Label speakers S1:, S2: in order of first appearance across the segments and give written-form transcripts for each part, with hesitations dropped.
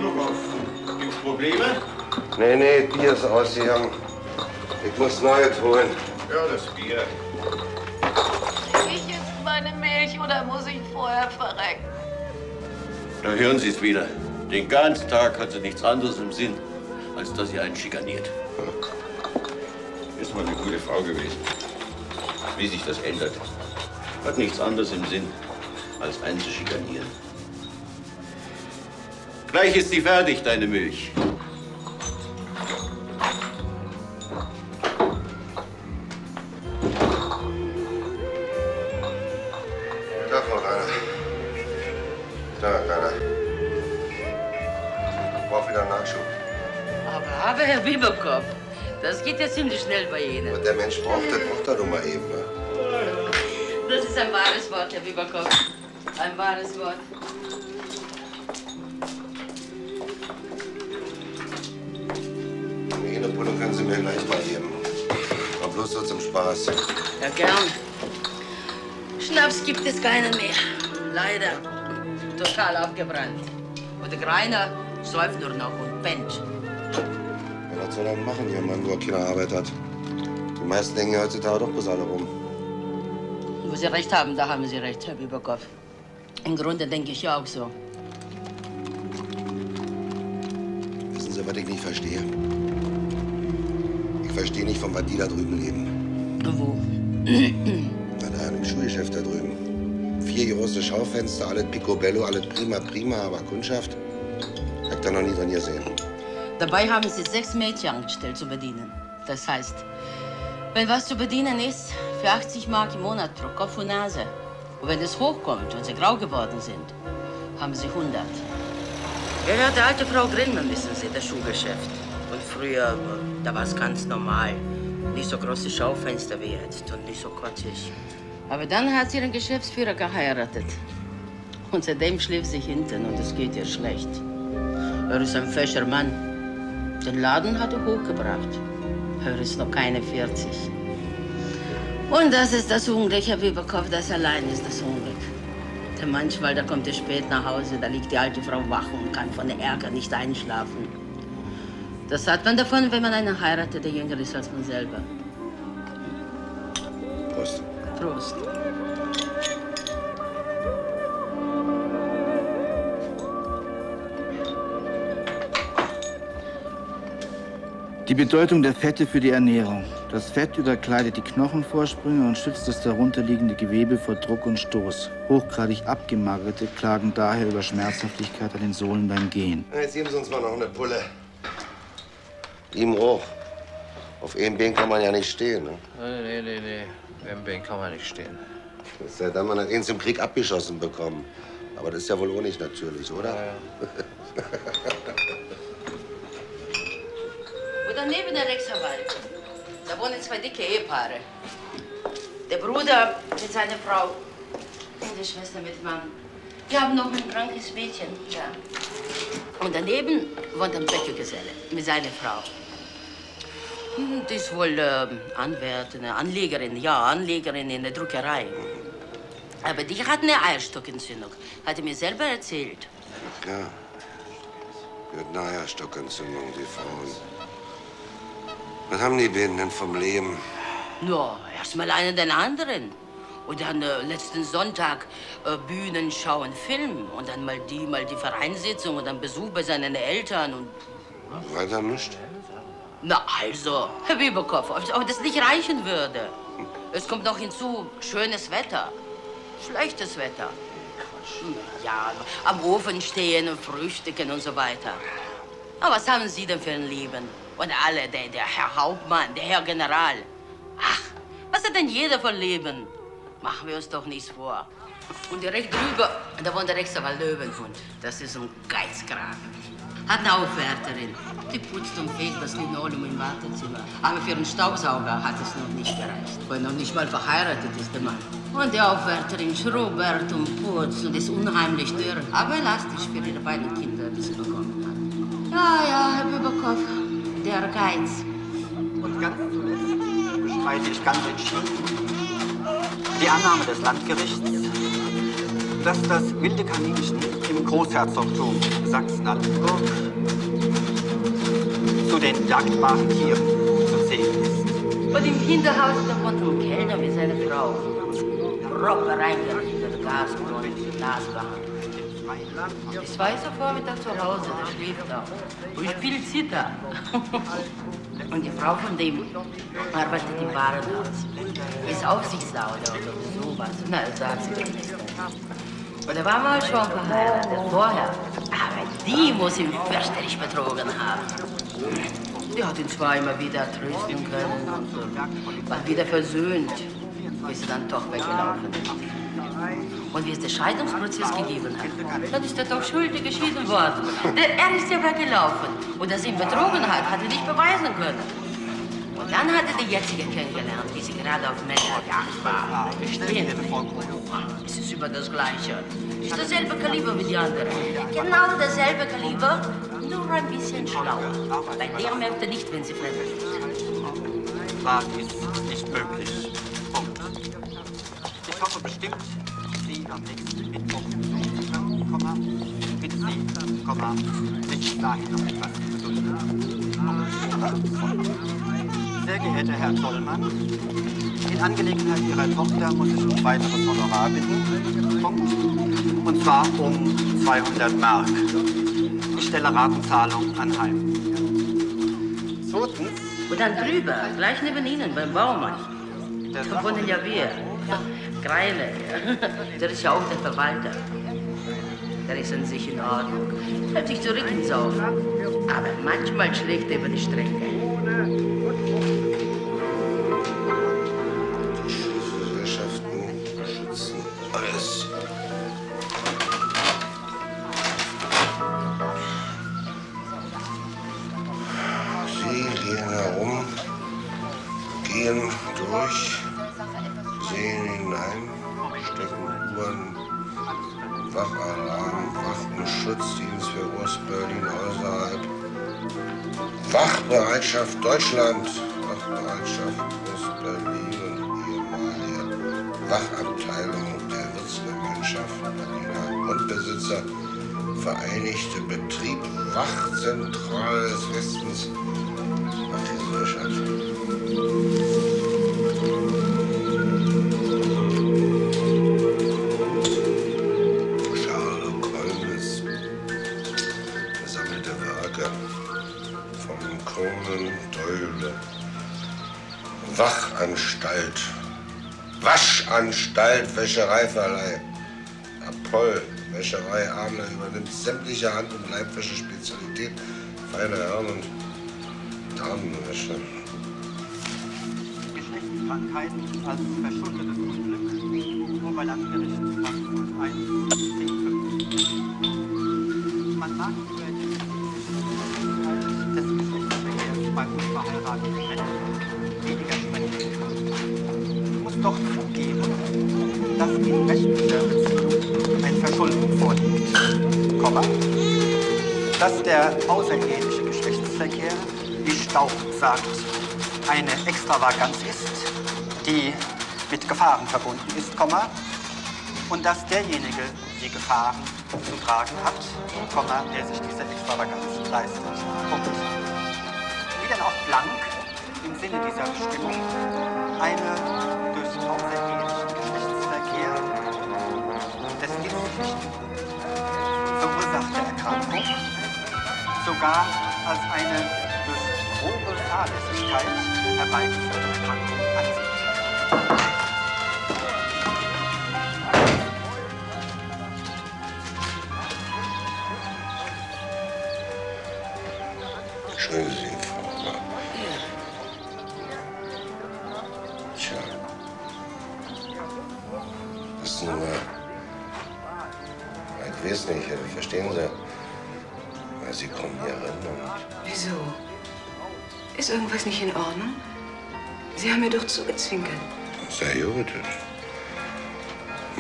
S1: Bibelkopf, gibt's Probleme?
S2: Nee, Bier ist ausgegangen. Ich muss Neues holen.
S1: Ja, das Bier.
S3: Krieg ich jetzt meine Milch oder muss ich vorher verrecken?
S1: Da hören Sie es wieder. Den ganzen Tag hat sie nichts anderes im Sinn, als dass sie einen schikaniert. Ist mal eine gute Frau gewesen. Wie sich das ändert. Hat nichts anderes im Sinn, als einen zu schikanieren. Gleich ist sie fertig, deine Milch.
S2: Da, Frau Rainer. Da, Rainer. Ich brauche wieder einen Nachschub.
S4: Aber Herr Bibelkopf, das geht ja ziemlich schnell bei Ihnen.
S2: Und der Mensch braucht das doch mal eben, ne?
S4: Das ist ein wahres Wort, Herr Bibelkopf. Ein wahres Wort.
S2: Eine Pulle können Sie mir gleich mal geben. Aber bloß so zum Spaß.
S4: Ja, gern. Schnaps gibt es keinen mehr. Leider. Total abgebrannt. Und der Greiner säuft nur noch und pennt.
S2: Ja, was soll er denn machen, Ihr Mann, wo er keine Arbeit hat? Die meisten hängen ja heutzutage doch bis alle rum.
S4: Wo Sie recht haben, da haben Sie recht, Herr Bibelkopf. Im Grunde denke ich ja auch so.
S2: Wissen Sie, was ich nicht verstehe? Ich verstehe nicht, von was die da drüben leben.
S4: Wo?
S2: Na, da im Schuhgeschäft da drüben. 4 große Schaufenster, alles picobello, alles prima, aber Kundschaft? Hab ich da noch nie dran gesehen.
S4: Dabei haben Sie 6 Mädchen angestellt zu bedienen. Das heißt, wenn was zu bedienen ist, für 80 Mark im Monat pro Kopf und Nase. Und wenn es hochkommt und sie grau geworden sind, haben Sie 100. Ja, die alte Frau Grinmann, wissen Sie, das Schuhgeschäft. Und früher, da war es ganz normal. Nicht so große Schaufenster wie jetzt und nicht so kotzig. Aber dann hat sie ihren Geschäftsführer geheiratet. Und seitdem schläft sie hinten und es geht ihr schlecht. Er ist ein fescher Mann. Den Laden hat er hochgebracht. Er ist noch keine 40. Und das ist das Unglück, Herr Bibelkopf, das allein ist das Unglück. Denn manchmal, da kommt er spät nach Hause, da liegt die alte Frau wach und kann von Ärger nicht einschlafen. Das hat man davon, wenn man einen heiratet, der jünger ist als man selber.
S2: Prost.
S4: Prost.
S5: Die Bedeutung der Fette für die Ernährung. Das Fett überkleidet die Knochenvorsprünge und schützt das darunterliegende Gewebe vor Druck und Stoß. Hochgradig abgemagerte klagen daher über Schmerzhaftigkeit an den Sohlen beim Gehen.
S2: Jetzt geben Sie uns mal noch eine Pulle. Ihm hoch. Auf einem Bein kann man ja nicht stehen, ne?
S6: Nee. Auf einem Bein kann man nicht stehen.
S2: Das ist ja dann, man hat ihn zum Krieg abgeschossen bekommen. Aber das ist ja wohl auch nicht natürlich, oder?
S6: Ja.
S4: Und daneben der Rexerwald. Da wohnen 2 dicke Ehepaare. Der Bruder mit seiner Frau und die Schwester mit Mann. Wir haben noch ein krankes Mädchen. Ja. Und daneben wohnt ein Bäckergeselle mit seiner Frau. Die ist wohl Anwärterin, Anlegerin, ja, Anlegerin in der Druckerei. Aber die hat eine Eierstockentzündung, hat er mir selber erzählt.
S2: Ja. Die hat eine Eierstockentzündung, die Frauen. Was haben die beiden denn vom Leben?
S4: Ja, erst mal einen den anderen. Und dann letzten Sonntag Bühnenschau und Film. Und dann mal die Vereinssitzung und dann Besuch bei seinen Eltern. Und
S2: Weiter nicht?
S4: na also, Herr Bibelkopf, ob das nicht reichen würde. Es kommt noch hinzu, schönes Wetter, schlechtes Wetter. Ja, am Ofen stehen und frühstücken und so weiter. Aber was haben Sie denn für ein Leben? Und alle, der Herr Hauptmann, der Herr General. Ach, was hat denn jeder von Leben? Machen wir uns doch nichts vor. Und direkt drüber, da wohnt der Rexerwald Löwenhund. Das ist ein Geizkragen. Hat eine Aufwärterin. Die putzt und fegt das Linoleum im Wartezimmer. Aber für einen Staubsauger hat es noch nicht gereicht. Weil noch nicht mal verheiratet ist der Mann. Und die Aufwärterin schrubbert und putzt und ist unheimlich dürr. Aber elastisch für ihre beiden Kinder, die sie bekommen hat. Ja, Herr Bibelkopf, der Geiz.
S7: Und ganz zuletzt bestreite ich ganz entschieden die Annahme des Landgerichts, dass das wilde Kaninchen im Großherzogtum Sachsen-Altenburg zu den jagdbaren Tieren zu zählen ist.
S4: Und im Hinterhaus da wohnt ein Kellner wie seine Frau. Proppe reingerichtet, Gasbrunnen, Glasbehandlung. Ich war so Vormittag zu Hause, der schläft auch. Und spielt Zither. Und die Frau von dem arbeitet im Warenhaus. Ist Aufsichtsdauer oder sowas. Na, das sagt sie nicht. Und er war mal schon verheiratet, vorher. Aber die muss ihn fürchterlich betrogen haben. Die hat ihn zwar immer wieder trösten können und war wieder versöhnt, bis sie dann doch weggelaufen ist. Und wie es den Scheidungsprozess gegeben hat, dann ist er doch schuldig geschieden worden. Er ist ja weggelaufen. Und dass er ihn betrogen hat, hat er nicht beweisen können. Und dann hat er die jetzige kennengelernt, wie sie gerade auf Männerjagd war. Verstehen Sie? Es ist immer das Gleiche. Es ist dasselbe Kaliber wie die anderen. Genau dasselbe Kaliber, nur ein bisschen schlauer. Bei der merkt er nicht, wenn sie fremd ist.
S7: War dies nicht möglich. Punkt. Ich hoffe bestimmt, Sie am nächsten Mittwoch besuchen können, Komma. Bitte Sie, Komma, sich dahin noch etwas gedulden. Sehr geehrter Herr Zollmann, in Angelegenheit Ihrer Tochter muss ich um weiteres Honorar bitten. Punkt. Und zwar um 200 Mark. Ich stelle Ratenzahlung anheim. Zweitens.
S4: Und dann drüber, gleich neben Ihnen, beim Baumann. Da wohnen ja wir. Greile. Der ist ja auch der Verwalter. Der ist an sich in Ordnung. Hält sich zurück ins Saufen. Aber manchmal schlägt er über die Strecke.
S2: Die Gesellschaften schützen alles. Sie gehen herum, gehen durch, sehen hinein, stecken Uhren, Wachalarm, Wachtenschutzdienst für Ostberlin außerhalb, Wachbereitschaft Deutschland, Wachbereitschaft Ostberlin und ehemalige Wachabteilung der Wirtsgemeinschaft Berliner Grundbesitzer, Vereinigte Betrieb, Wachzentrale des Westens, Wachgesellschaft. Wachanstalt, Waschanstalt, Wäschereiverleih, Apoll, Wäscherei Amler übernimmt sämtliche Hand- und Leibwäsche-Spezialität, feine Herren- und Damenwäsche.
S7: Geschlechtskrankheiten als verschuldetes Unglück, Oberlandgericht 801 10.5. Man mag über die des Geschlechtsverkehrs bei unverheirateten Männern weniger sprechen. Ich muss doch zugeben, dass in rechtlicher Beziehung ein Verschulden vorliegt, Komma, dass der außereheliche Geschlechtsverkehr, wie Staub sagt, eine Extravaganz ist, die mit Gefahren verbunden ist, Komma, und dass derjenige die Gefahren zu tragen hat, Komma, der sich diese Extravaganz leistet. Punkt. Wie denn auch blank im Sinne dieser Bestimmung eine durch außerehelichen Geschlechtsverkehr des Giftsrichten verursachte Erkrankung sogar als eine durch grobe Fahrlässigkeit herbeigeführte Erkrankung ansieht.
S2: Entschuldigen Sie, Frau Ober. Tja. Wissen Sie mal, ich weiß nicht, verstehen Sie? Weil Sie kommen hier rein und...
S8: Wieso? Ist irgendwas nicht in Ordnung? Sie haben mir doch zugezwinkert.
S2: Sehr gut.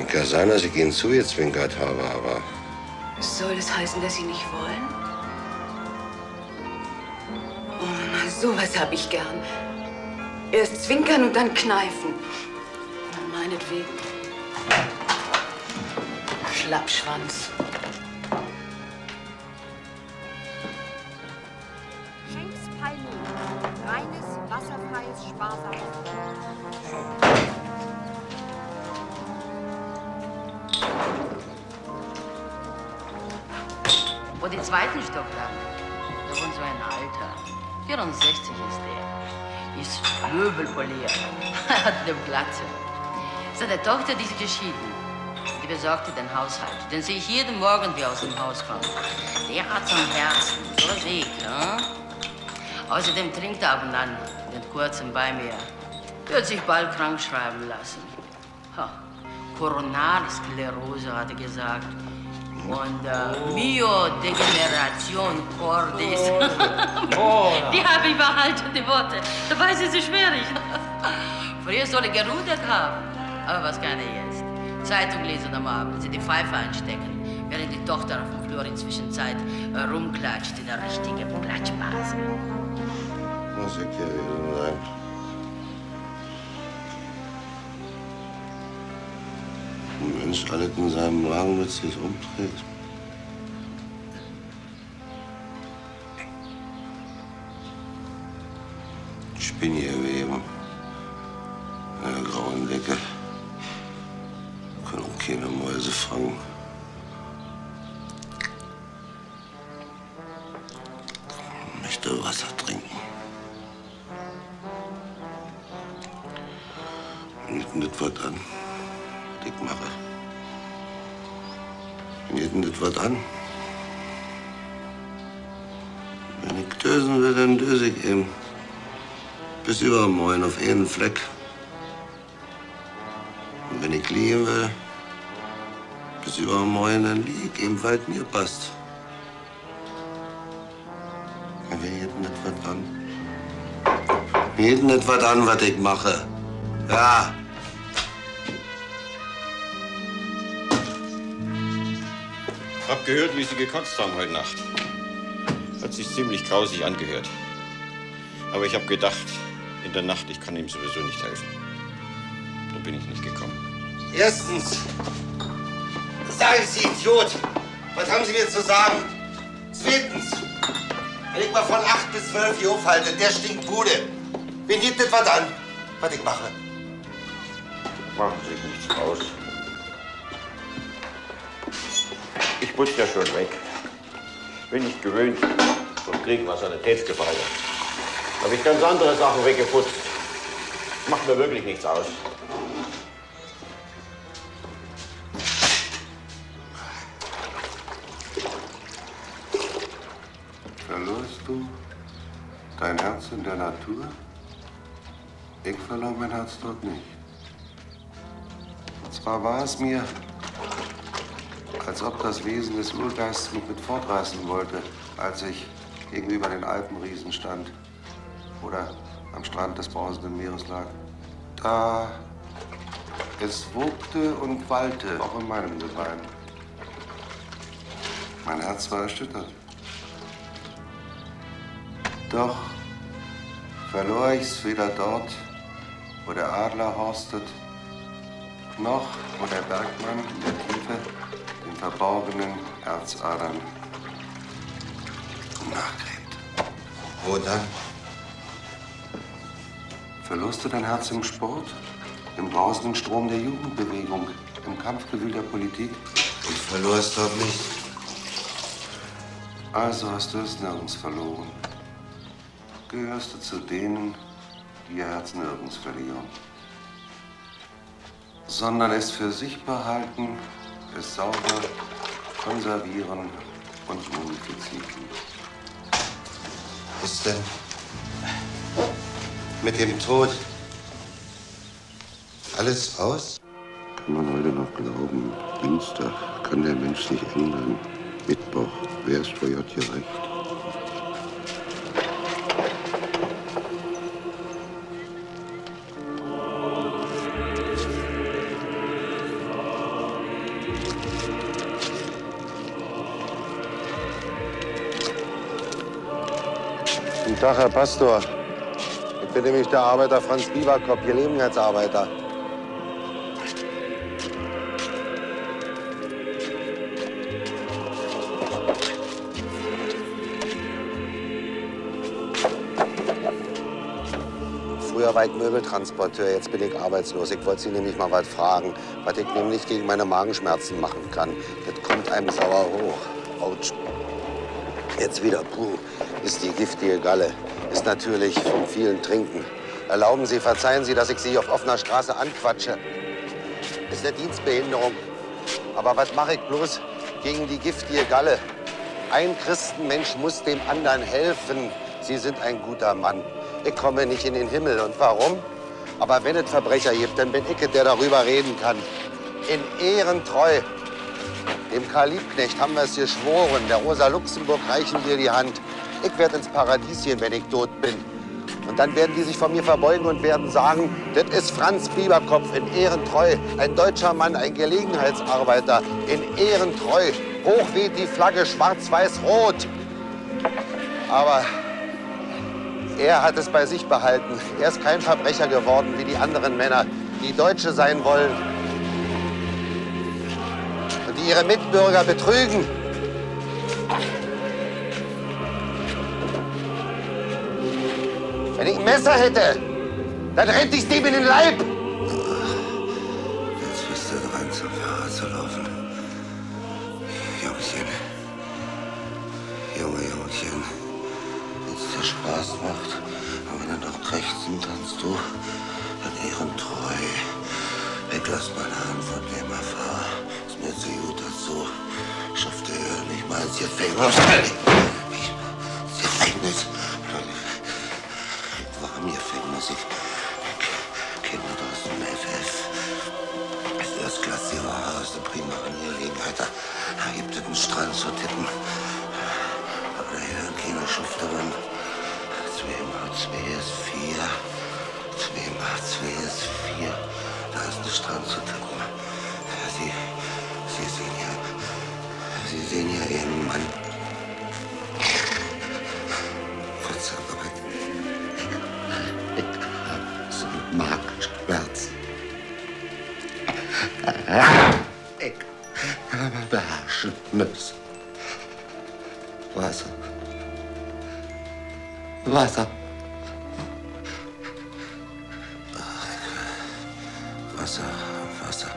S2: Kann sein, dass ich Ihnen zugezwinkert habe, aber...
S8: Soll das heißen, dass Sie nicht wollen? Oh, na, sowas hab ich gern. Erst zwinkern und dann kneifen. Meinetwegen.
S3: Schlappschwanz.
S9: Schenks Palmin. Reines, wasserfreies, sparsames.
S4: Wo die zweiten Stock lang, da wohnt so ein Alter. 64 ist der. Ist möbelpoliert. Hat eine Glatze. Seine Tochter, die ist geschieden. Die besorgte den Haushalt. Den sehe ich jeden Morgen, wie er aus dem Haus kommt. Der hat so ein Herzen, so Weg, ja? Außerdem trinkt er ab und an, den Kurzen bei mir. Wird sich bald krank schreiben lassen. Ha. Koronarsklerose, hat er gesagt. Und Myodegeneration cordis. Die habe ich behalten, die Worte. Dabei sind sie schwierig. Früher soll er gerudert haben. Aber was kann er jetzt? Zeitung lesen am Abend, sie die Pfeife einstecken, während die Tochter auf dem Flur inzwischen Zeit rumklatscht in der richtigen Klatschbase.
S2: Muss ich gewesen sein. Ein Mensch alles in seinem Magen mit sich umdreht. Spinngeweben. Eine grauen Decke. Können auch keine Mäuse fangen. Ich möchte Wasser trinken. Geht nicht was an, was ich mache. Geht nicht was an. Wenn ich dösen will, dann döse ich eben. Bis übermorgen auf einen Fleck. Und wenn ich liegen will, bis übermorgen, dann liege ich eben, weil es mir passt. Mir geht nicht was an. Mir geht nicht was an, was ich mache. Ja.
S1: Hab gehört, wie Sie gekotzt haben heute Nacht. Hat sich ziemlich grausig angehört. Aber ich hab gedacht, in der Nacht, ich kann ihm sowieso nicht helfen. Da bin ich nicht gekommen.
S2: Erstens, sagen Sie, Idiot, was haben Sie mir zu sagen? Zweitens, wenn ich mal von 8 bis 12 hier aufhalte, der stinkt Bude. Wen geht das was an, was ich mache?
S1: Machen Sie sich nichts aus. Ich putze ja schon weg. Bin nicht gewöhnt, und kriegen was Sanitätsgefallen. Habe ich ganz andere Sachen weggeputzt. Macht mir wirklich nichts aus.
S2: Verlorst du dein Herz in der Natur? Ich verlor mein Herz dort nicht. Und zwar war es mir, als ob das Wesen des Urgeists mich mit fortreißen wollte, als ich gegenüber den Alpenriesen stand oder am Strand des brausenden Meeres lag. Da es wogte und wallte, auch in meinem Gebein. Mein Herz war erschüttert. Doch verlor ich's weder dort, wo der Adler horstet, noch wo der Bergmann in der Tiefe den verborgenen Herzadern nachgräbt. Wo dann? Verlorst du dein Herz im Sport, im brausenden Strom der Jugendbewegung, im Kampfgewühl der Politik? Ich verlor es dort nicht. Also hast du es nirgends verloren. Gehörst du zu denen, die ihr Herz nirgends verlieren, sondern es für sich behalten, es sauber konservieren und mumifizieren. Ist denn mit dem Tod alles aus? Kann man heute noch glauben, Dienstag kann der Mensch sich ändern. Mittwoch, wer ist vor J gerecht? Guten Tag, Herr Pastor. Ich bin nämlich der Arbeiter Franz Bieberkopf, Gelegenheitsarbeiter. Früher war ich Möbeltransporteur, jetzt bin ich arbeitslos. Ich wollte Sie nämlich mal was fragen, was ich nämlich gegen meine Magenschmerzen machen kann. Das kommt einem sauer hoch. Autsch. Jetzt wieder, puh, ist die giftige Galle. Ist natürlich vom vielen Trinken. Erlauben Sie, verzeihen Sie, dass ich Sie auf offener Straße anquatsche. Ist eine Dienstbehinderung. Aber was mache ich bloß gegen die giftige Galle? Ein Christenmensch muss dem anderen helfen. Sie sind ein guter Mann. Ich komme nicht in den Himmel. Und warum? Aber wenn es Verbrecher gibt, dann bin ich es, der darüber reden kann. In ehrentreu. Dem Karl Liebknecht haben wir es geschworen. Der Rosa Luxemburg reichen wir die Hand. Ich werde ins Paradies gehen, wenn ich tot bin. Und dann werden die sich vor mir verbeugen und werden sagen, das ist Franz Bieberkopf in ehrentreu. Ein deutscher Mann, ein Gelegenheitsarbeiter in ehrentreu. Hoch weht die Flagge schwarz-weiß-rot. Aber er hat es bei sich behalten. Er ist kein Verbrecher geworden wie die anderen Männer, die Deutsche sein wollen. Und die ihre Mitbürger betrügen. Wenn ich ein Messer hätte, dann renne ich dem in den Leib. Jetzt bist du dran, zum Fahrer zu laufen. Jungchen. Jungchen. Wenn es dir Spaß macht, und wenn du noch krächzen kannst, du, dann ehrentreu. Weglass meine Hand von dem Erfahr. Ist mir zu gut dazu. Schafft er nicht mal ins Gefängnis. Ins Gefängnis. Warum Gefängnis? Ich kenne das aus dem FF. Das erstklassige Ware aus der prima Angelegenheit. Da gibt es einen Strand zu tippen. Aber hier keine Schufterin. 2 mal 2 ist 4. 2 mal 2 ist 4. Da ist ein Strand zu tippen. Sie sehen ja Ihren Mann. Verzeihung, aber ich habe so Magenschmerzen. Ich habe beherrschen müssen. Wasser. Wasser. Wasser, Wasser.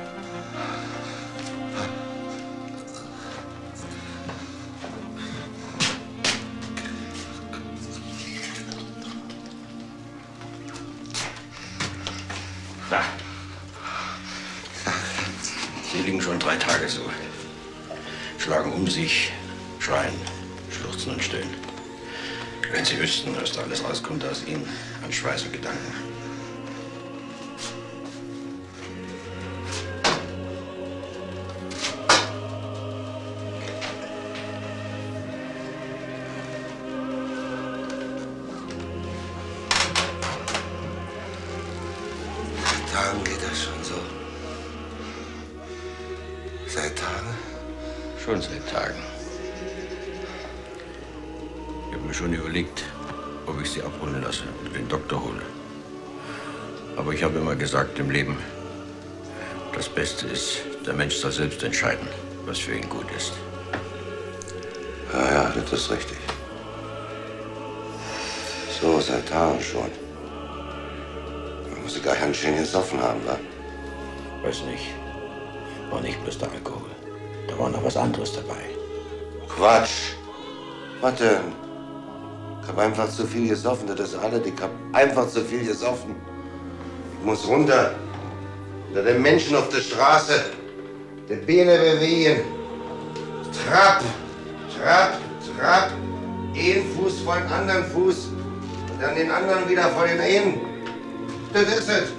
S1: Da. Sie liegen schon 3 Tage so. Schlagen um sich, schreien, schluchzen und stöhnen. Wenn Sie wüssten, was da alles rauskommt aus Ihnen an Schweiß und Gedanken.
S2: Tagen geht das schon so. Seit Tagen?
S1: Schon seit Tagen. Ich habe mir schon überlegt, ob ich Sie abholen lasse oder den Doktor hole. Aber ich habe immer gesagt im Leben, das Beste ist, der Mensch soll selbst entscheiden, was für ihn gut ist.
S2: Ja, das ist richtig. So, seit Tagen schon. Man muss gar ganz schön gesoffen haben, wa?
S1: Weiß nicht. War nicht bloß der Alkohol. Da war noch was anderes dabei.
S2: Quatsch. Was denn? Ich hab einfach zu viel gesoffen, das ist alles. Ich hab einfach zu viel gesoffen. Ich muss runter. Unter den Menschen auf der Straße. Die Beine bewegen. Trapp, Trapp, Trapp. Einen Fuß vor den anderen Fuß. Und dann den anderen wieder vor den einen. Das ist es.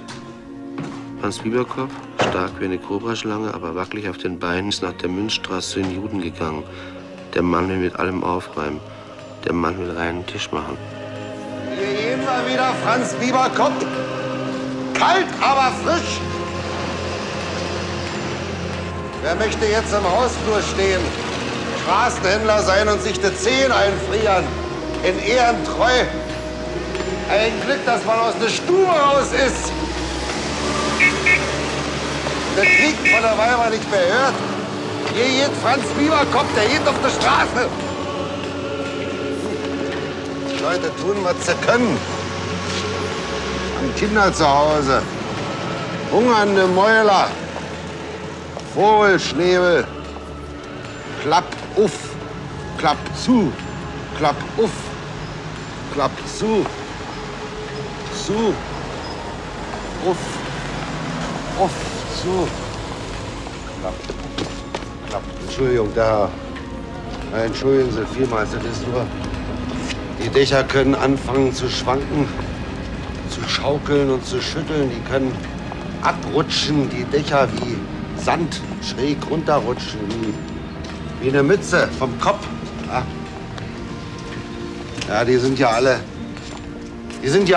S10: Franz Bieberkopf, stark wie eine Kobraschlange, aber wackelig auf den Beinen, ist nach der Münzstraße zu den Juden gegangen. Der Mann will mit allem aufräumen. Der Mann will reinen Tisch machen.
S2: Hier gehen wir wieder, Franz Bieberkopf. Kalt, aber frisch. Wer möchte jetzt im Hausflur stehen, Straßenhändler sein und sich die Zehen einfrieren? In ehrentreu. Ein Glück, dass man aus der Stube raus ist. Der Krieg von der Weiber nicht mehr hört. Hier geht Franz Bieberkopf, der geht auf der Straße. Die Leute tun, was sie können. Haben Kinder zu Hause. Hungernde Mäuler. Vogelschnäbel. Klapp uff. Klapp zu. Klapp uff. Klapp zu. Zu. Uff. Uff. Zu. Klapp. Klapp. Entschuldigung, da. Entschuldigen Sie vielmals, das ist nur... Die Dächer können anfangen zu schwanken, zu schaukeln und zu schütteln. Die können abrutschen, die Dächer wie Sand schräg runterrutschen, wie eine Mütze vom Kopf. Ja, die sind ja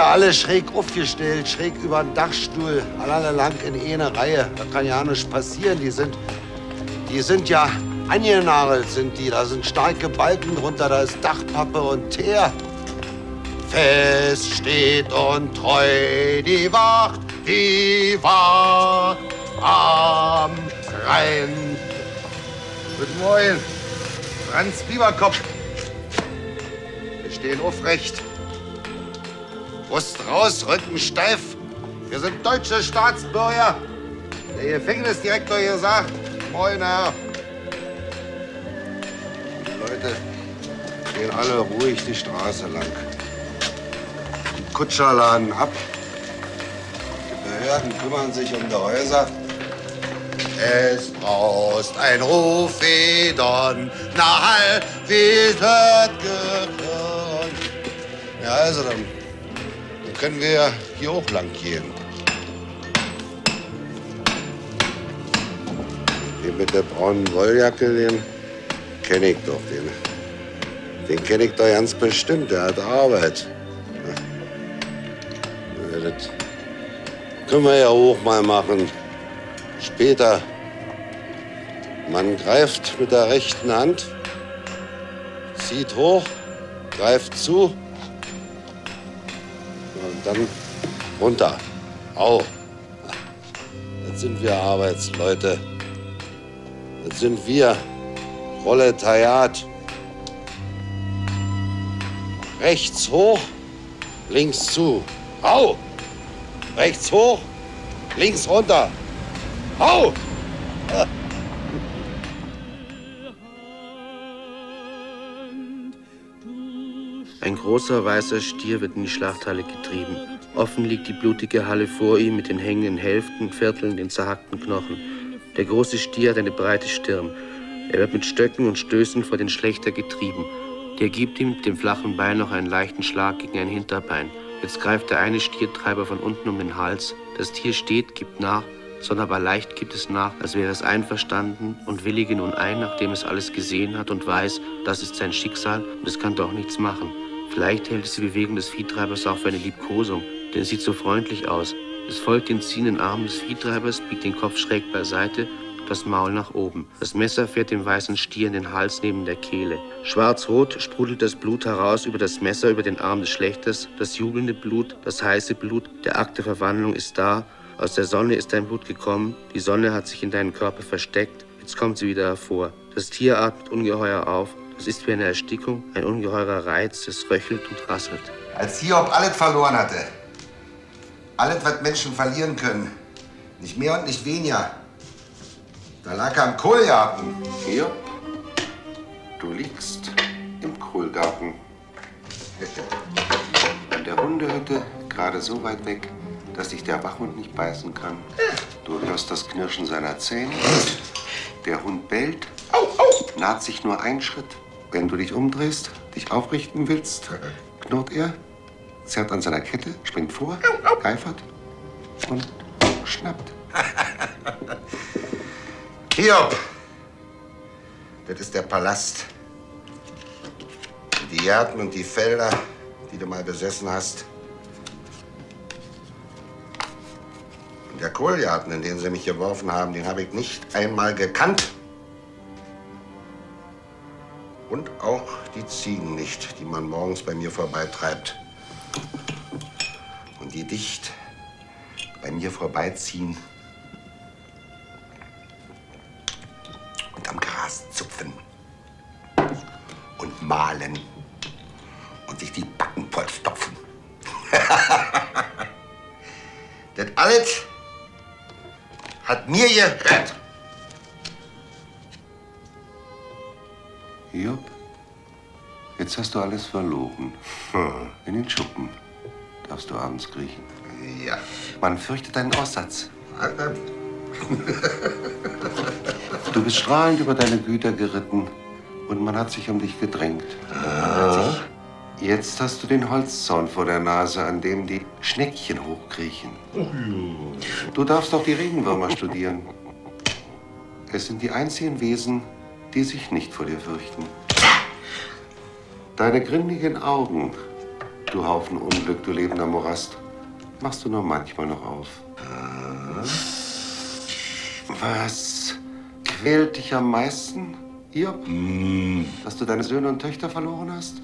S2: alle schräg aufgestellt, schräg über den Dachstuhl, alle lang in eine Reihe. Da kann ja nichts passieren. Die sind ja angenagelt, sind die. Da sind starke Balken drunter, da ist Dachpappe und Teer. Fest steht und treu die Wacht am Rhein. Guten Morgen, Franz Bieberkopf. Wir stehen aufrecht. Brust raus, Rücken steif. Wir sind deutsche Staatsbürger. Der Gefängnisdirektor hier sagt, moin, Herr. Die Leute gehen alle ruhig die Straße lang. Die Kutscher laden ab. Die Behörden kümmern sich um die Häuser. Es braust ein Ruffedon, nach wie wird gehört. Ja, also dann können wir hier hoch lang gehen. Den mit der braunen Wolljacke, den kenne ich doch. Den kenne ich doch ganz bestimmt, der hat Arbeit. Ja, das können wir ja hoch mal machen. Später. Man greift mit der rechten Hand, zieht hoch, greift zu und dann runter. Au. Das sind wir Arbeitsleute. Das sind wir. Proletariat. Rechts hoch, links zu. Au! Rechts hoch, links runter. Au!
S10: Ein großer weißer Stier wird in die Schlachthalle getrieben. Offen liegt die blutige Halle vor ihm mit den hängenden Hälften, Vierteln, den zerhackten Knochen. Der große Stier hat eine breite Stirn. Er wird mit Stöcken und Stößen vor den Schlächter getrieben. Der gibt ihm mit dem flachen Bein noch einen leichten Schlag gegen ein Hinterbein. Jetzt greift der eine Stiertreiber von unten um den Hals. Das Tier steht, gibt nach, sonderbar leicht gibt es nach, als wäre es einverstanden und willige nun ein, nachdem es alles gesehen hat und weiß, das ist sein Schicksal und es kann doch nichts machen. Vielleicht hält es die Bewegung des Viehtreibers auch für eine Liebkosung, denn es sieht so freundlich aus. Es folgt den ziehenden Armen des Viehtreibers, biegt den Kopf schräg beiseite, das Maul nach oben. Das Messer fährt dem weißen Stier in den Hals neben der Kehle. Schwarz-rot sprudelt das Blut heraus über das Messer, über den Arm des Schlächters, das jubelnde Blut, das heiße Blut, der Akt der Verwandlung ist da. Aus der Sonne ist dein Blut gekommen, die Sonne hat sich in deinen Körper versteckt, jetzt kommt sie wieder hervor. Das Tier atmet ungeheuer auf, das ist wie eine Erstickung, ein ungeheurer Reiz, es röchelt und rasselt.
S2: Als Hiob alles verloren hatte, alles, was Menschen verlieren können, nicht mehr und nicht weniger, da lag er im Kohlgarten.
S10: Hiob, du liegst im Kohlgarten. An der Hundehütte, gerade so weit weg, dass dich der Wachhund nicht beißen kann. Du hörst das Knirschen seiner Zähne. Der Hund bellt, naht sich nur einen Schritt. Wenn du dich umdrehst, dich aufrichten willst, knurrt er, zerrt an seiner Kette, springt vor, geifert und schnappt.
S2: Hiob, das ist der Palast. Die Gärten und die Felder, die du mal besessen hast. Und der Kohlgarten, in den sie mich geworfen haben, den habe ich nicht einmal gekannt. Und auch die Ziegen nicht, die man morgens bei mir vorbeitreibt. Und die dicht bei mir vorbeiziehen und am Gras zupfen und mahlen und sich die Backen vollstopfen. alles hat mir gehört. Hiob, jetzt hast du alles verloren. In den Schuppen darfst du abends kriechen. Ja. Man fürchtet deinen Aussatz. Du bist strahlend über deine Güter geritten und man hat sich um dich gedrängt. Jetzt hast du den Holzzaun vor der Nase, an dem die Schneckchen hochkriechen. Du darfst auch die Regenwürmer studieren. Es sind die einzigen Wesen, die sich nicht vor dir fürchten. Deine grindigen Augen, du Haufen Unglück, du lebender Morast, machst du nur manchmal noch auf. Was quält dich am meisten, Hiob? Dass du deine Söhne und Töchter verloren hast?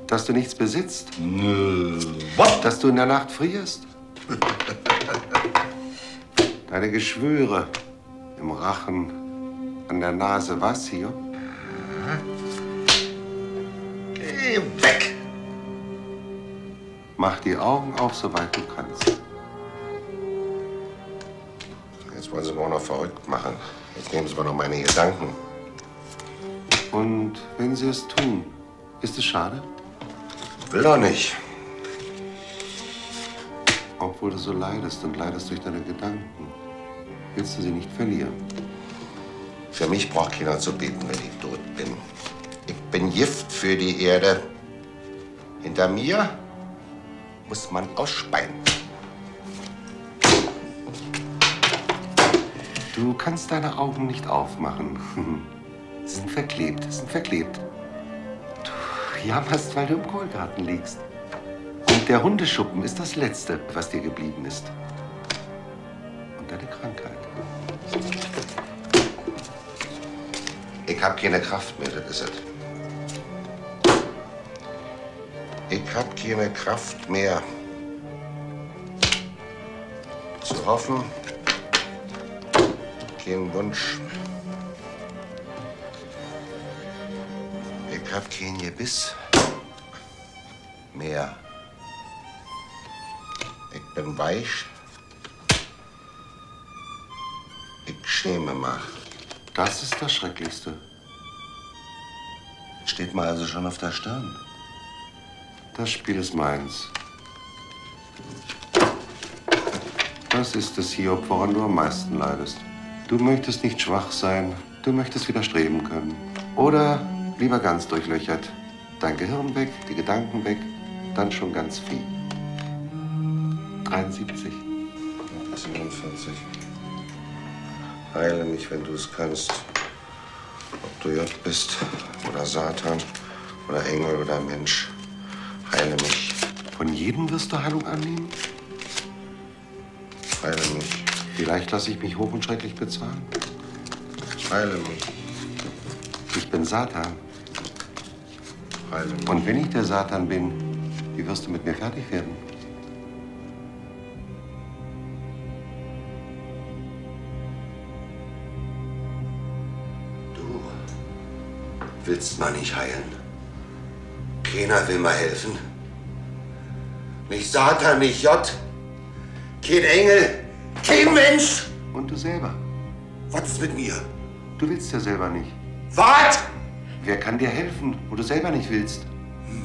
S2: Dass du nichts besitzt? Dass du in der Nacht frierst? Deine Geschwüre im Rachen, an der Nase, was, Hiob? Geh weg! Mach die Augen auf, soweit du kannst. Jetzt wollen Sie mich auch noch verrückt machen. Jetzt nehmen Sie mir noch meine Gedanken. Und wenn Sie es tun, ist es schade? Will doch nicht. Obwohl du so leidest und leidest durch deine Gedanken, willst du sie nicht verlieren. Für mich braucht keiner zu beten, wenn ich tot bin. Ich bin Gift für die Erde. Hinter mir muss man ausspeien. Du kannst deine Augen nicht aufmachen. Sie sind verklebt, sie sind verklebt. Du jammerst, weil du im Kohlgarten liegst. Und der Hundeschuppen ist das Letzte, was dir geblieben ist. Und deine Krankheit. Ich hab keine Kraft mehr, das ist es. Ich hab keine Kraft mehr zu hoffen. Kein Wunsch. Ich hab kein Gebiss mehr. Ich bin weich. Ich schäme mich. Das ist das Schrecklichste. Steht mir also schon auf der Stirn. Das Spiel ist meins. Das ist es, Hiob, woran du am meisten leidest. Du möchtest nicht schwach sein, du möchtest widerstreben können. Oder lieber ganz durchlöchert. Dein Gehirn weg, die Gedanken weg, dann schon ganz viel. 73. 47. Heile mich, wenn du es kannst. Ob du Gott bist oder Satan oder Engel oder Mensch. Heile mich. Von jedem wirst du Heilung annehmen? Heile mich. Vielleicht lasse ich mich hoch und schrecklich bezahlen. Heile mich. Ich bin Satan. Heile mich. Und wenn ich der Satan bin, wie wirst du mit mir fertig werden? Du willst mal nicht heilen. Keiner will mir helfen. Nicht Satan, nicht Gott. Kein Engel, kein Mensch. Und du selber? Was ist mit mir? Du willst ja selber nicht. Was? Wer kann dir helfen, wo du selber nicht willst?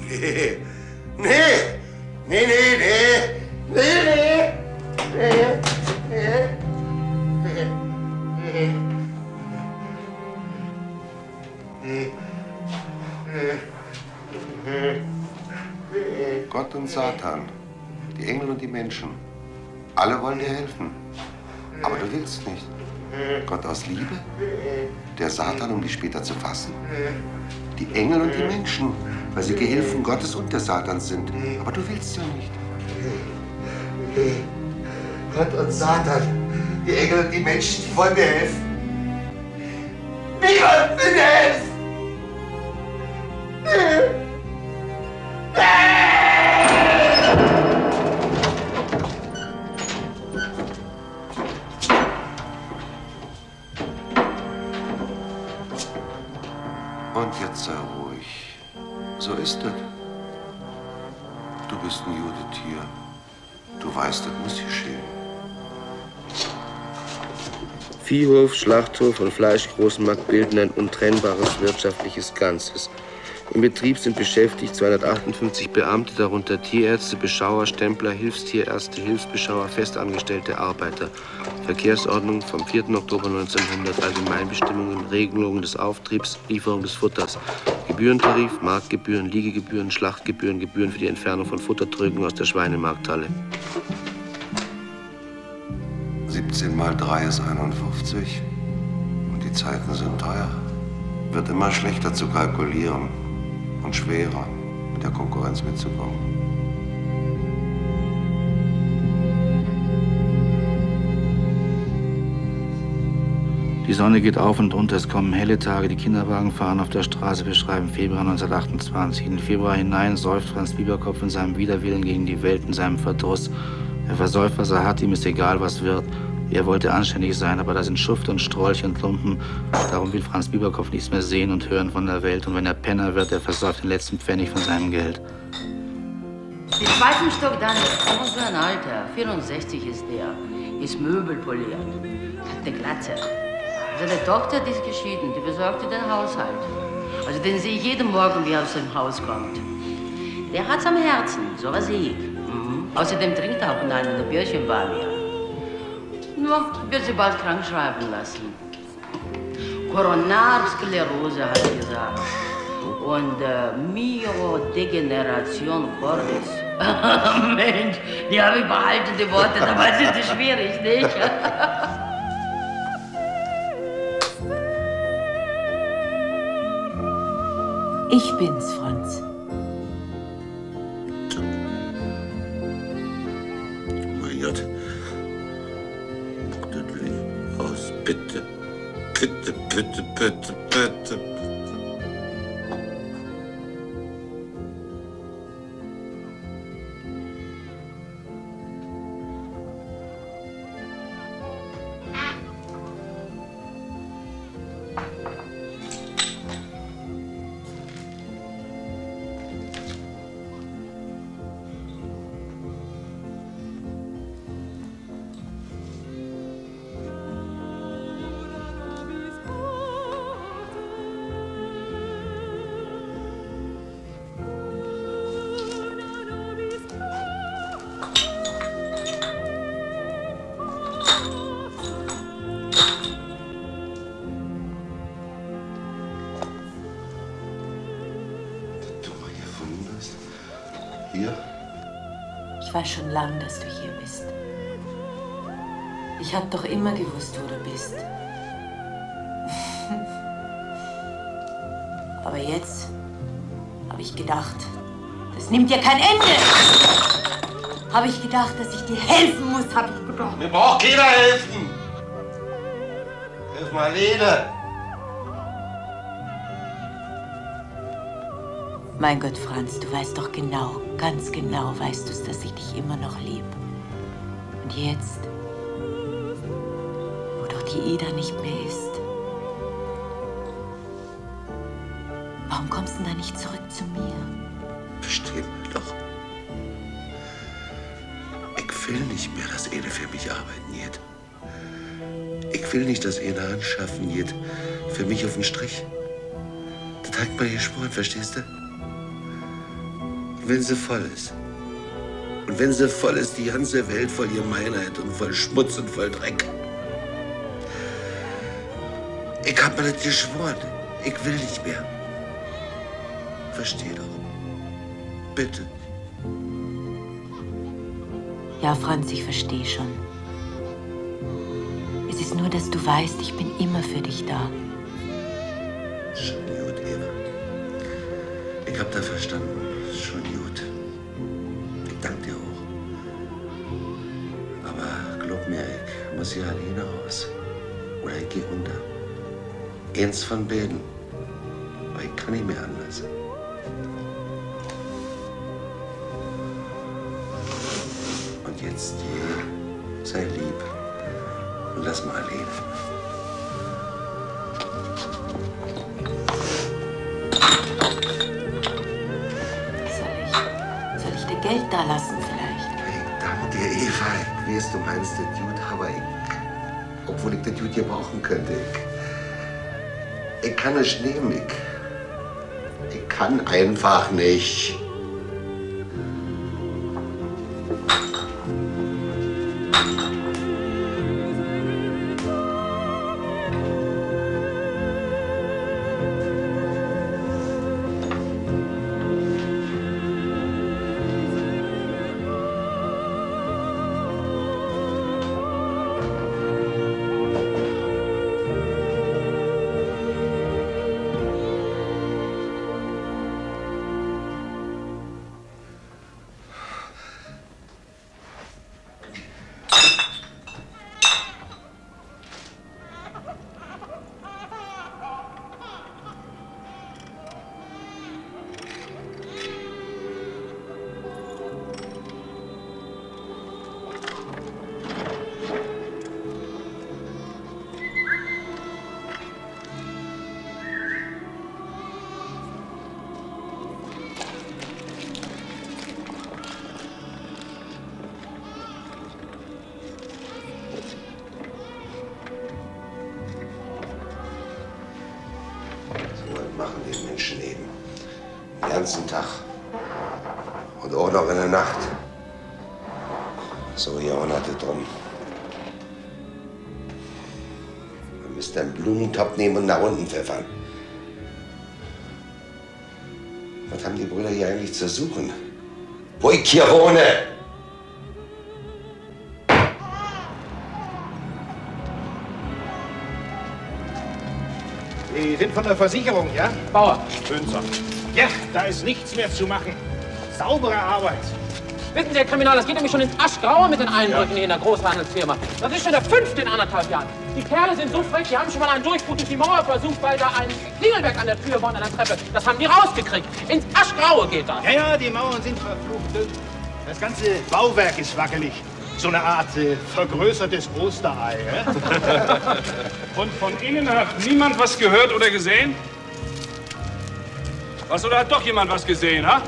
S2: Nee. Nee. Nee, nee, nee. Nee, nee. Nee. Nee. Nee. Nee. Gott und Satan, die Engel und die Menschen, alle wollen dir helfen. Aber du willst nicht. Gott aus Liebe, der Satan, um dich später zu fassen. Die Engel und die Menschen, weil sie Gehilfen Gottes und des Satans sind. Aber du willst ja nicht. Gott und Satan, die Engel und die Menschen, die wollen mir helfen. Niemand will mir helfen! Und jetzt sei ruhig. So ist es. Du bist ein Judetier. Du weißt, das muss geschehen.
S10: Viehhof, Schlachthof und Fleischgroßmarkt bilden ein untrennbares wirtschaftliches Ganzes. Im Betrieb sind beschäftigt 258 Beamte, darunter Tierärzte, Beschauer, Stempler, Hilfstierärzte, Hilfsbeschauer, festangestellte Arbeiter. Verkehrsordnung vom 4. Oktober 1900, Allgemeinbestimmungen, Regelungen des Auftriebs, Lieferung des Futters, Gebührentarif, Marktgebühren, Liegegebühren, Schlachtgebühren, Gebühren für die Entfernung von Futtertrögen aus der Schweinemarkthalle.
S2: 17 mal 3 ist 51. Und die Zeiten sind teuer. Wird immer schlechter zu kalkulieren und schwerer, mit der Konkurrenz mitzukommen.
S5: Die Sonne geht auf und unter, es kommen helle Tage, die Kinderwagen fahren auf der Straße, wir schreiben Februar 1928. In den Februar hinein säuft Franz Bieberkopf in seinem Widerwillen gegen die Welt, in seinem Verdruss. Er versäuft, was er hat, ihm ist egal, was wird. Er wollte anständig sein, aber da sind Schuft und Strolch und Lumpen. Darum will Franz Bieberkopf nichts mehr sehen und hören von der Welt. Und wenn er Penner wird, er versäuft den letzten Pfennig von seinem Geld.
S4: Den zweiten Stock dann ist auch so ein Alter. 64 ist der. Ist möbelpoliert. Hat eine Glatze. Seine Tochter, die ist geschieden. Die besorgte den Haushalt. Also den sehe ich jeden Morgen, wie er aus dem Haus kommt. Der hat's am Herzen. So was sehe ich. Außerdem trinkt er ab und an in der Bierchenbar mehr. Nur wird sie bald krank schreiben lassen. Koronarsklerose, hat sie gesagt. Und Myodegeneration cordis. Mensch, die habe ich behalten, die Worte, dabei sind sie schwierig, nicht?
S8: Ich bin's, Franz.
S2: Mein Gott. Aus, bitte. Bitte, bitte, bitte, bitte.
S8: Ich weiß schon lange, dass du hier bist. Ich hab doch immer gewusst, wo du bist. Aber jetzt habe ich gedacht, das nimmt ja kein Ende. Habe ich gedacht, dass ich dir helfen muss, habe ich gedacht.
S2: Mir braucht keiner helfen. Hilf mal Lene.
S8: Mein Gott, Franz, du weißt doch genau, ganz genau weißt du es, dass ich dich immer noch lieb. Und jetzt, wo doch die Ida nicht mehr ist, warum kommst du denn da nicht zurück zu mir?
S2: Versteh mal doch. Ich will nicht mehr, dass Ede für mich arbeiten geht. Ich will nicht, dass Ede anschaffen geht für mich auf den Strich. Das hat man geschworen, verstehst du? Wenn sie voll ist. Und wenn sie voll ist, die ganze Welt voll Gemeinheit und voll Schmutz und voll Dreck. Ich hab mir das geschworen. Ich will nicht mehr. Versteh doch. Bitte.
S8: Ja, Franz, ich verstehe schon. Es ist nur, dass du weißt, ich bin immer für dich da.
S2: Schon gut, Eva. Ich hab da verstanden. Schon gut. Ich danke dir auch. Aber glaub mir, ich muss hier alleine raus. Oder ich geh unter. Eins von beiden. Aber ich kann nicht mehr anders. Und jetzt sei lieb und lass mal alleine.
S8: Geld da lassen vielleicht.
S2: Ich danke dir, Eva. Ich weiß, du meinst das gut, aber ich Obwohl ich das gut gebrauchen könnte. Ich kann es nehmen. Ich kann einfach nicht. Machen die Menschen eben. Den ganzen Tag. Und auch noch in der Nacht. So Jahrhunderte drum. Man müsste einen Blumentopf nehmen und nach unten pfeffern. Was haben die Brüder hier eigentlich zu suchen? Wo ich hier wohne!
S11: Sie sind von der Versicherung, ja?
S12: Bauer.
S11: Bünzer. Ja, da ist nichts mehr zu machen. Saubere Arbeit.
S12: Wissen Sie, Herr Kriminal, das geht nämlich schon ins Aschgraue mit den Einbrüchen hier in der Großhandelsfirma. Das ist schon der 5. in 1,5 Jahren. Die Kerle sind so frech, die haben schon mal einen Durchbruch durch die Mauer versucht, weil da ein Klingelwerk an der Tür war und an der Treppe. Das haben die rausgekriegt. Ins Aschgraue geht das.
S11: Ja, ja, die Mauern sind verflucht. Das ganze Bauwerk ist wackelig. So eine Art vergrößertes Osterei.
S13: Und von innen hat niemand was gehört oder gesehen? Was, oder hat doch jemand was gesehen, ha?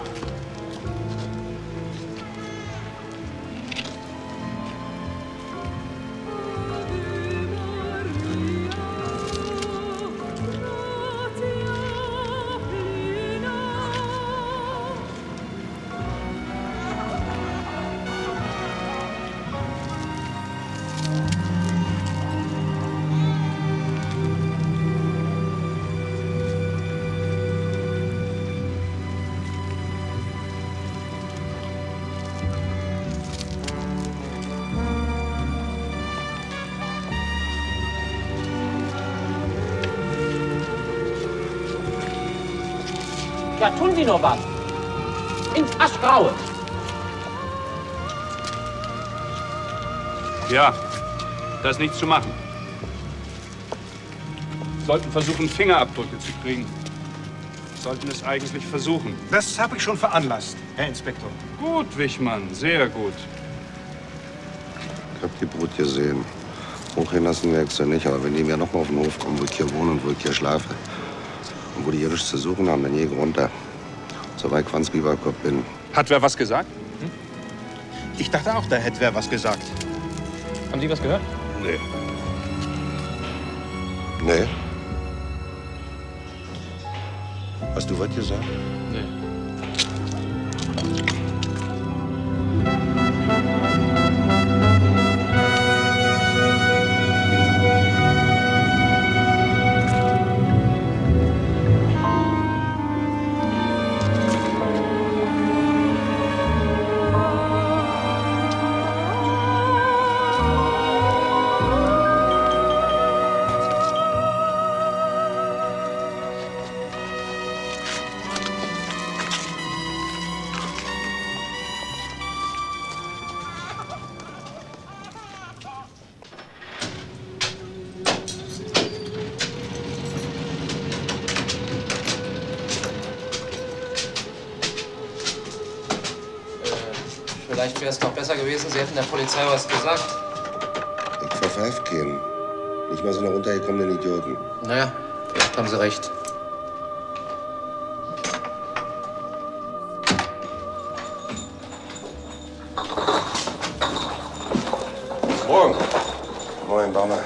S12: Ja, tun Sie nur was. Ins Aschgraue.
S13: Ja, da ist nichts zu machen. Sollten versuchen, Fingerabdrücke zu kriegen. Sollten es eigentlich versuchen.
S11: Das habe ich schon veranlasst, Herr Inspektor.
S13: Gut, Wichmann, sehr gut.
S2: Ich hab die Brut gesehen. Hochgelassen werde ich sie nicht, aber wenn die mir noch mal auf den Hof kommen, wo ich hier wohne und wo ich hier schlafe, und wo die hier nichts zu suchen haben, dann gehe ich runter. Soweit ich Franz Bieberkopf bin.
S13: Hat wer was gesagt?
S11: Ich dachte auch, da hätte wer was gesagt.
S12: Haben Sie was gehört?
S13: Nee.
S2: Nee? Hast du was gesagt?
S12: Nee.
S10: Vielleicht wäre es doch besser gewesen, Sie hätten der Polizei was gesagt.
S2: Ich verpfeife keinen. Nicht mal so eine runtergekommenen Idioten.
S10: Naja, vielleicht haben Sie recht.
S2: Morgen. Moin, Baumer.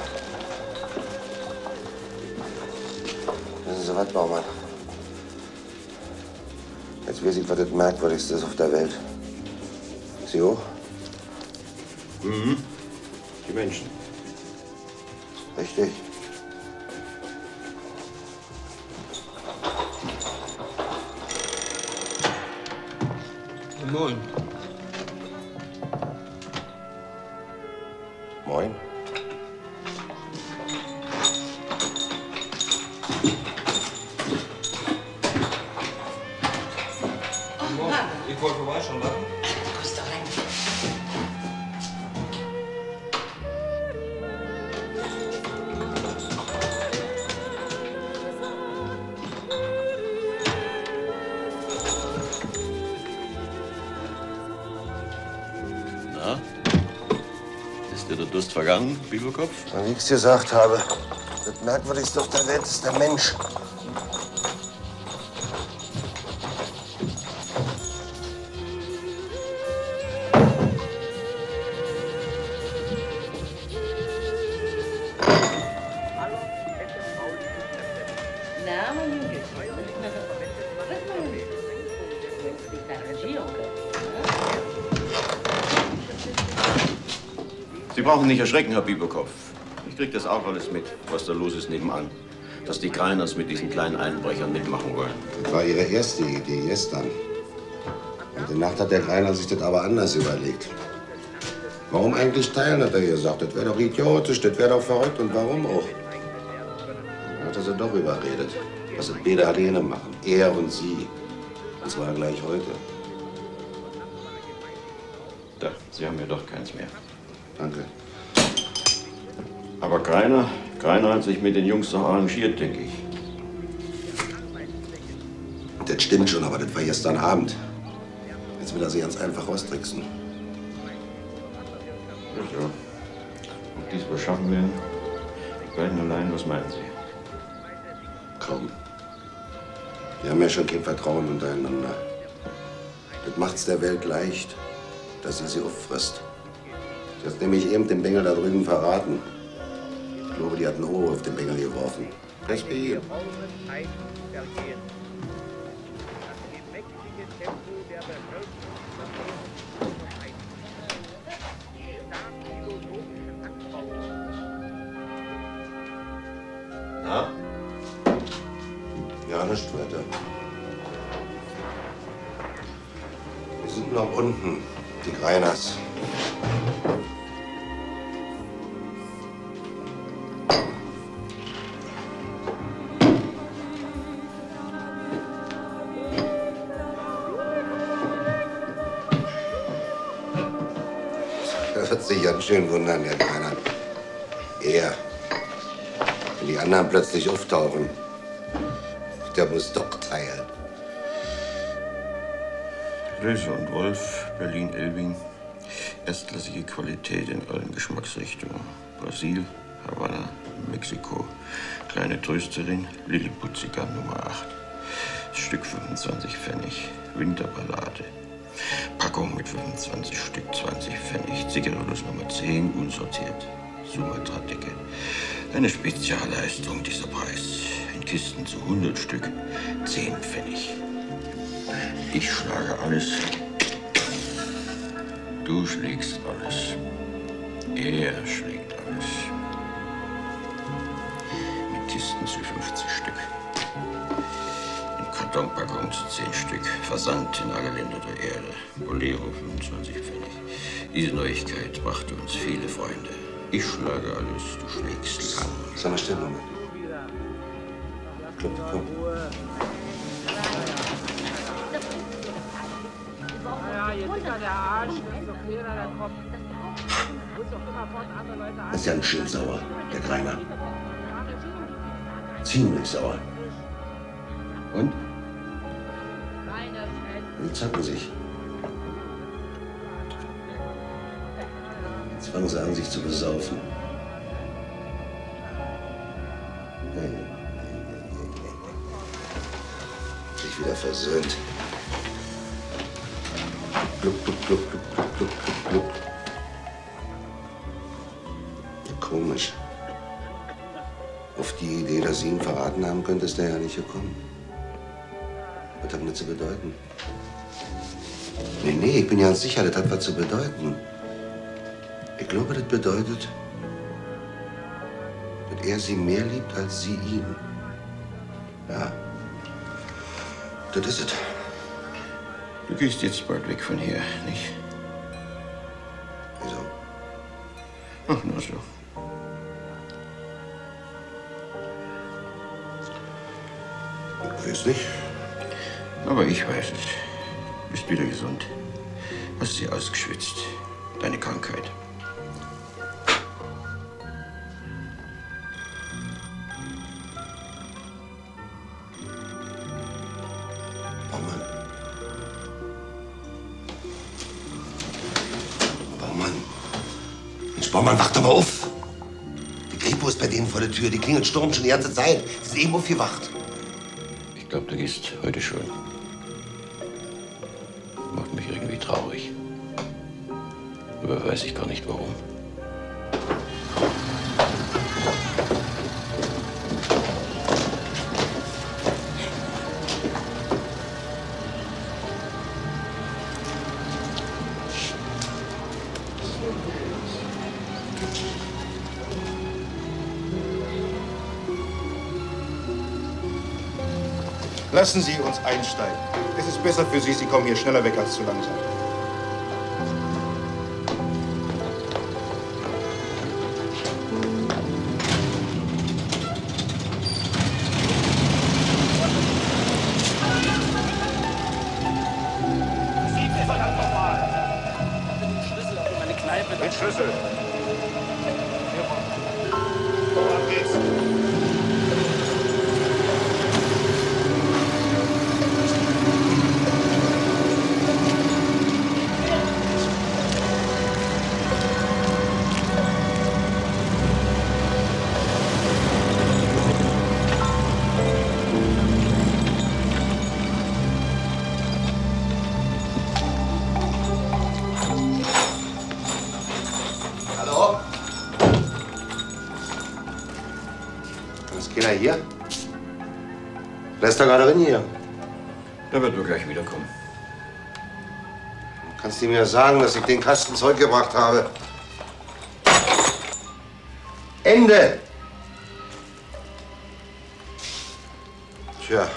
S2: hat, Baumann. Jetzt weiß ich, was das Merkwürdigste ist auf der Welt. Sie hoch?
S1: Mhm. Die Menschen.
S2: Richtig.
S1: Moin.
S2: Moin.
S1: Ich wollte vorbeischauen, oder?
S8: Kommst doch rein.
S1: Na? Ist dir der Durst vergangen, Bibelkopf?
S2: Wie ich's gesagt habe, das Merkwürdigste auf der Welt ist der Mensch.
S4: Na, mein Junge. Was meinst du? Du willst dich arrangieren können.
S1: Sie brauchen nicht erschrecken, Herr Bibelkopf. Ich krieg das auch alles mit, was da los ist nebenan. Dass die Greiners mit diesen kleinen Einbrechern mitmachen wollen.
S2: Das war ihre erste Idee, gestern. Und in Nacht hat der Greiner sich das aber anders überlegt. Warum eigentlich teilen, hat er gesagt. Das wäre doch idiotisch, das wäre doch verrückt. Und warum auch? Dann hat er sie doch überredet, dass es beide alleine machen. Er und sie. Und zwar gleich heute.
S1: Da, Sie haben ja doch keins mehr.
S2: Danke.
S1: Aber Greiner hat sich mit den Jungs doch arrangiert, denke ich.
S2: Das stimmt schon, aber das war gestern Abend. Jetzt will er sie ganz einfach austricksen.
S1: Ja. Ob die es wohl schaffen werden? Die beiden allein, was meinen Sie?
S2: Kaum. Wir haben ja schon kein Vertrauen untereinander. Das macht's der Welt leicht, dass sie auffrisst. Sie hat nämlich eben den Bengel da drüben verraten. Ich glaube, die hat ein Ohr auf den Bengel geworfen. Recht bei ihm.
S1: Na?
S2: Ja, nichts weiter. Wir sind noch unten, die Greiners. Er wird sich ganz schön wundern, der Greiner. Er. Wenn die anderen plötzlich auftauchen. Der muss doch teilen.
S1: Löse und Wolf, Berlin-Elbing. Erstklassige Qualität in allen Geschmacksrichtungen. Brasil, Havanna, Mexiko. Kleine Trösterin, Lilliputziger Nummer 8. Stück 25 Pfennig. Winterballade. Packung mit 25 Stück, 20 Pfennig. Zigarillos Nummer 10, unsortiert. Sumatra-Decke. Eine Spezialleistung, dieser Preis. In Kisten zu 100 Stück, 10 Pfennig. Ich schlage alles. Du schlägst alles. Er schlägt alles. Mit Kisten zu 50 Stück. In Kartonpackungen zu 10 Stück. Versand in alle Länder der Erde. Bolero 25 Pfennig. Diese Neuigkeit brachte uns viele Freunde. Ich schlage alles, du schlägst lang.
S2: Sag mal still, Moment. Klopf, komm.
S12: Ja, je dicker der Arsch, desto kleiner der Kopf.
S2: Das ist ja ein schön sauer, der Greiner. Ziemlich sauer. Und? Die zacken sich. Jetzt fangen sie an, sich zu besaufen. Sich wieder versöhnt. Gluck, gluck, gluck, gluck, gluck, gluck, gluck, gluck. Ja, komisch. Auf die Idee, dass Sie ihn verraten haben, könnte es der ja nicht gekommen. Was hat das zu bedeuten? Nee, ich bin ja ganz sicher, das hat was zu bedeuten. Ich glaube, das bedeutet, dass er Sie mehr liebt als Sie ihn. Ja, das ist es.
S1: Du gehst jetzt bald weg von hier, nicht?
S2: Wieso?
S1: Ach, nur so.
S2: Ich weiß nicht.
S1: Aber ich weiß es. Du bist wieder gesund. Hast sie ausgeschwitzt. Deine Krankheit.
S2: Baumann. Baumann. Mensch, Baumann, wach doch mal auf. Die Kripo ist bei denen vor der Tür. Die klingelt Sturm schon die ganze Zeit. Sie sind eben aufgewacht.
S1: Ich glaube, du gehst heute schon. Macht mich irgendwie traurig. Aber weiß ich gar nicht warum.
S11: Lassen Sie uns einsteigen. Es ist besser für Sie, Sie kommen hier schneller weg als zu langsam. Den Schlüssel. Ab geht's.
S2: Hallo? Ist keiner hier? Wer ist da gerade drin hier?
S1: Der wird wohl gleich wiederkommen.
S2: Kannst du mir sagen, dass ich den Kasten zurückgebracht habe? Ende! Tja.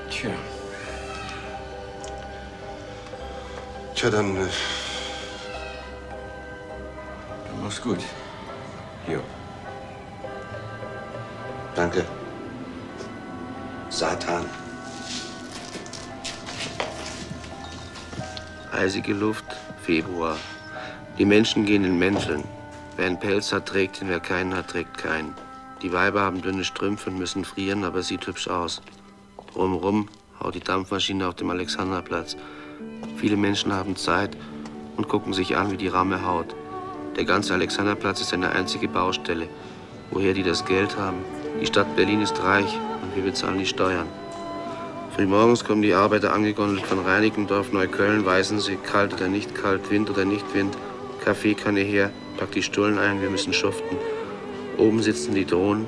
S1: Tja.
S2: Tja, dann...
S1: Du machst gut. Jo.
S2: Danke. Satan.
S10: Eisige Luft, Februar. Die Menschen gehen in Mänteln. Wer einen Pelz hat, trägt ihn, wer keinen hat, trägt keinen. Die Weiber haben dünne Strümpfe und müssen frieren, aber es sieht hübsch aus. Drumherum haut die Dampfmaschine auf dem Alexanderplatz. Viele Menschen haben Zeit und gucken sich an, wie die Ramme haut. Der ganze Alexanderplatz ist eine einzige Baustelle. Woher die das Geld haben? Die Stadt Berlin ist reich und wir bezahlen die Steuern. Frühmorgens kommen die Arbeiter angegondelt von Reinickendorf, Neukölln, weisen sie, kalt oder nicht kalt, Wind oder nicht Wind. Kaffeekanne her, packt die Stullen ein, wir müssen schuften. Oben sitzen die Drohnen,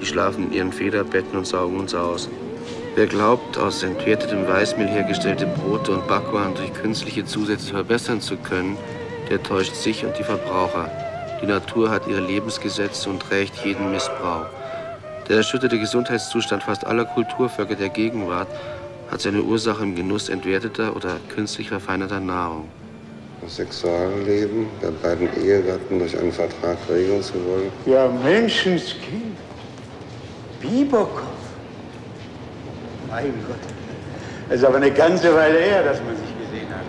S10: die schlafen in ihren Federbetten und saugen uns aus. Wer glaubt, aus entwertetem Weißmehl hergestellte Brote und Backwaren durch künstliche Zusätze verbessern zu können, der täuscht sich und die Verbraucher. Die Natur hat ihre Lebensgesetze und rächt jeden Missbrauch. Der erschütterte Gesundheitszustand fast aller Kulturvölker der Gegenwart hat seine Ursache im Genuss entwerteter oder künstlich verfeinerter Nahrung.
S2: Das Sexualleben der beiden Ehegatten durch einen Vertrag regeln zu wollen?
S14: Ja, Menschenskind. Biberkopf. Mein Gott. Es ist aber eine ganze Weile her, dass man sich gesehen hat.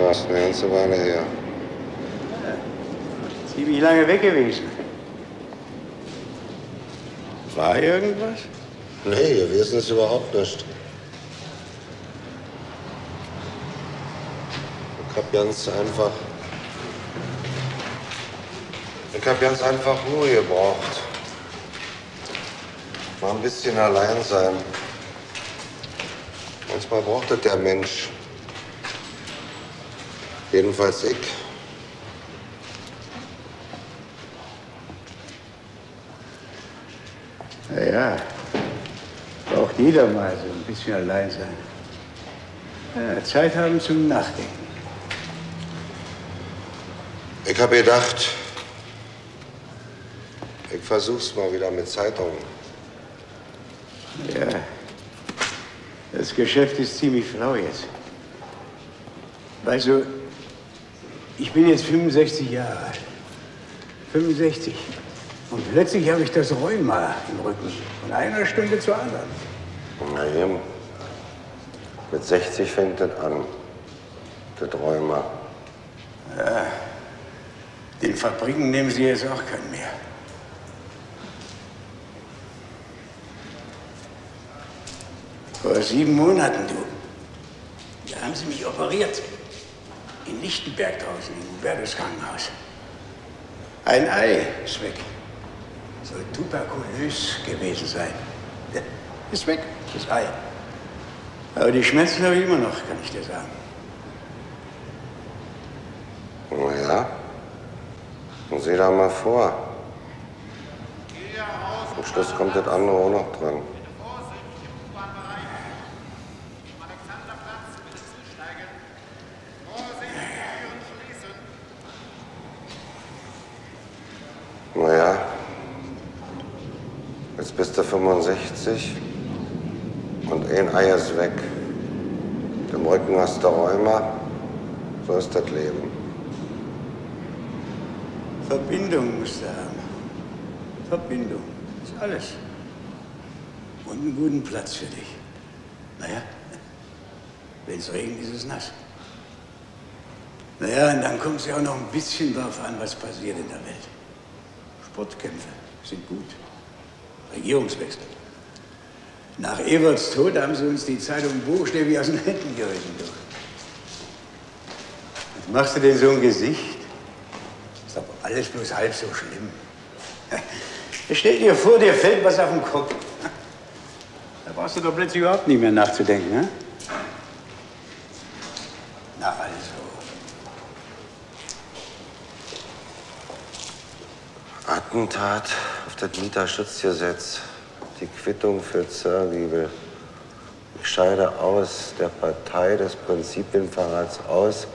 S2: Ja, ist eine ganze Weile her.
S14: Ziemlich lange weg gewesen.
S2: War irgendwas? Nee, wir wissen es überhaupt nicht. Ich hab ganz einfach Ruhe gebraucht. Mal ein bisschen allein sein. Manchmal braucht es der Mensch. Jedenfalls ich.
S14: Ja, braucht jeder mal so ein bisschen allein sein. Ja, Zeit haben zum Nachdenken.
S2: Ich habe gedacht, ich versuch's mal wieder mit Zeitungen.
S14: Ja, das Geschäft ist ziemlich flau jetzt. Weißt du, ich bin jetzt 65 Jahre alt. 65. Und plötzlich habe ich das Rheuma im Rücken. Von einer Stunde zur anderen.
S2: Na eben, mit 60 fängt das an, das Rheuma.
S14: Ja, den Fabriken nehmen sie jetzt auch keinen mehr. Vor 7 Monaten, du. Da haben sie mich operiert. In Lichtenberg draußen, im Hubertus Krankenhaus. Ein Ei ist weg. Soll tuberkulös gewesen sein. Ja, ist weg, das Ei. Aber die Schmerzen habe ich immer noch, kann ich dir sagen.
S2: Na ja, und sieh da mal vor. Zum Schluss kommt das andere auch noch dran. Naja, jetzt bist du 65 und ein Ei ist weg. Im Rücken hast du Rheuma, so ist das Leben.
S14: Verbindung musst du haben. Verbindung ist alles. Und einen guten Platz für dich. Naja, wenn es regnet, ist es nass. Naja, und dann kommt es ja auch noch ein bisschen drauf an, was passiert in der Welt. Sportkämpfe sind gut. Regierungswechsel. Nach Everts Tod haben sie uns die Zeitung buchstäblich aus den Händen gerissen. Was machst du denn so ein Gesicht? Ist doch alles bloß halb so schlimm. Stell dir vor, dir fällt was auf den Kopf. Da brauchst du doch plötzlich überhaupt nicht mehr nachzudenken, ne? Na also.
S2: Attentat auf das Mieterschutzgesetz. Die Quittung für Zergiebel. Ich scheide aus der Partei des Prinzipienverrats aus.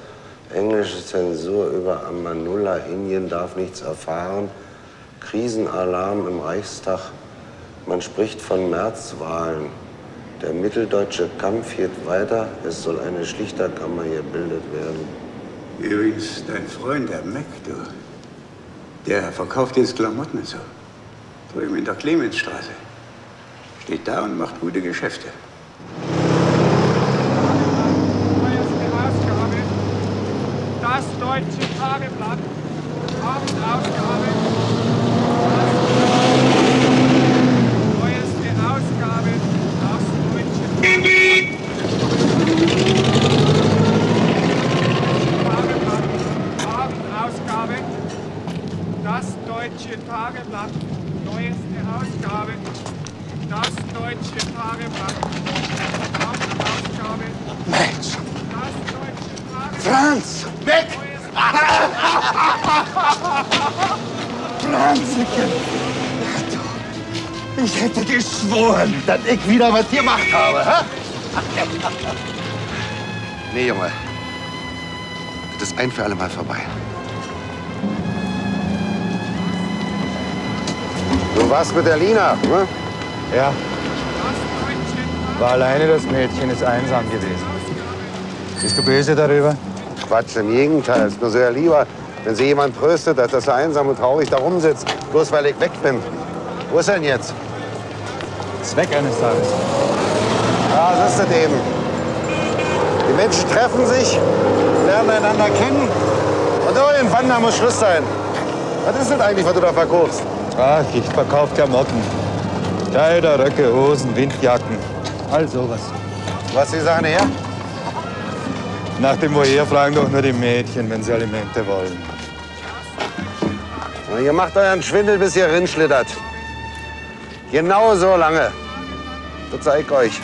S2: Englische Zensur über Amanullah. Indien darf nichts erfahren. Krisenalarm im Reichstag. Man spricht von Märzwahlen. Der mitteldeutsche Kampf geht weiter. Es soll eine Schlichterkammer gebildet werden.
S14: Übrigens, dein Freund, der Mac, du, der verkauft jetzt Klamotten und so. Drüben in der Clemensstraße. Steht da und macht gute Geschäfte.
S15: Das Deutsche Tageblatt. Abendausgabe. Neueste Ausgabe. Das Deutsche Tageblatt. Abendausgabe. Das Deutsche Tageblatt. Neueste Ausgabe. Das Deutsche Tageblatt. Abendausgabe.
S11: Mensch!
S15: Das Deutsche Tageblatt.
S11: Franz! Weg! Franzchen! Ich hätte geschworen, dass ich wieder was gemacht habe. Hä?
S2: Nee, Junge. Das ist ein für alle Mal vorbei. Du warst mit der Lina, ne?
S16: Ja. War alleine, das Mädchen ist einsam gewesen. Bist du böse darüber?
S2: Quatsch, im Gegenteil. Es ist mir sehr lieber, wenn sie jemand tröstet, als dass er einsam und traurig da rumsitzt, bloß weil ich weg bin. Wo ist er denn jetzt?
S16: Ist weg eines Tages.
S2: Ja, das ist es eben. Die Menschen treffen sich, lernen einander kennen und irgendwann da muss Schluss sein. Was ist das eigentlich, was du da verkaufst?
S16: Ach, ich verkaufe Klamotten. Kleider, Röcke, Hosen, Windjacken. All sowas.
S2: Was die Sachen her?
S16: Nach dem Voyeur fragen doch nur die Mädchen, wenn sie Alimente wollen.
S2: Na, ihr macht euren Schwindel, bis ihr rinschlittert. Genau so lange. Das zeig ich euch.